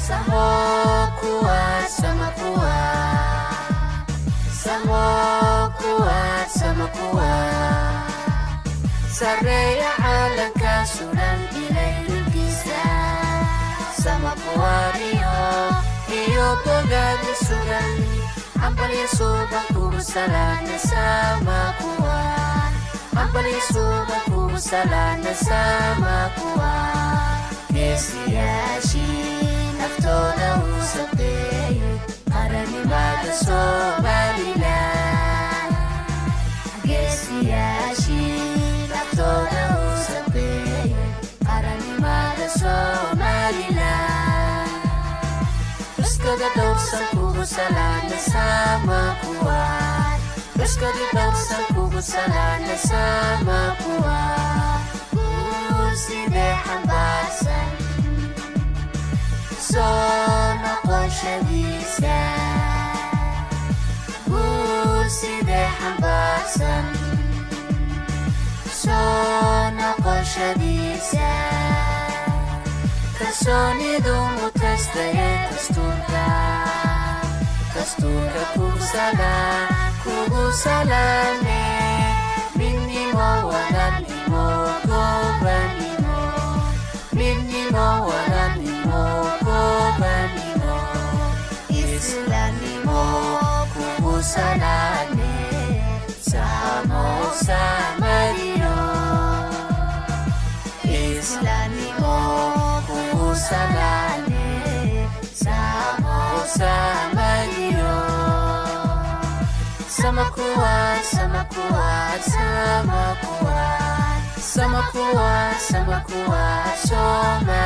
Sama kuat, sama kuat. Sama kuat, sama kuat. Saraya alanka sunan ilay kisa. Sama kuat iyo pagagasugan. Ang palisubang kubusalan na sama kuat. Ang palisubang kubusalan na sama kuat. Kesiyashin aftoda usapay karani magaso malila. Kesiyashin aftoda usapay karani magaso malila. Terus kagadaw sa kubusalan na sama kuat. Terus kagadaw sa kubusalan na sama kuat. Side hambasan Sono ko siya bisa. Side hambasan Sono ko siya bisa. Kasoni dumutas daya kasturka. Kasturka kubusalane. Minimo walan imo gobanimo. Minimo walan imo gobanimo. Islanimo kubusalane. Samo samarino. Islanimo kubusalane. Samo samarino. Sama kuat, sama kuat, sama kuat. Sama kuat, sama kuat, sama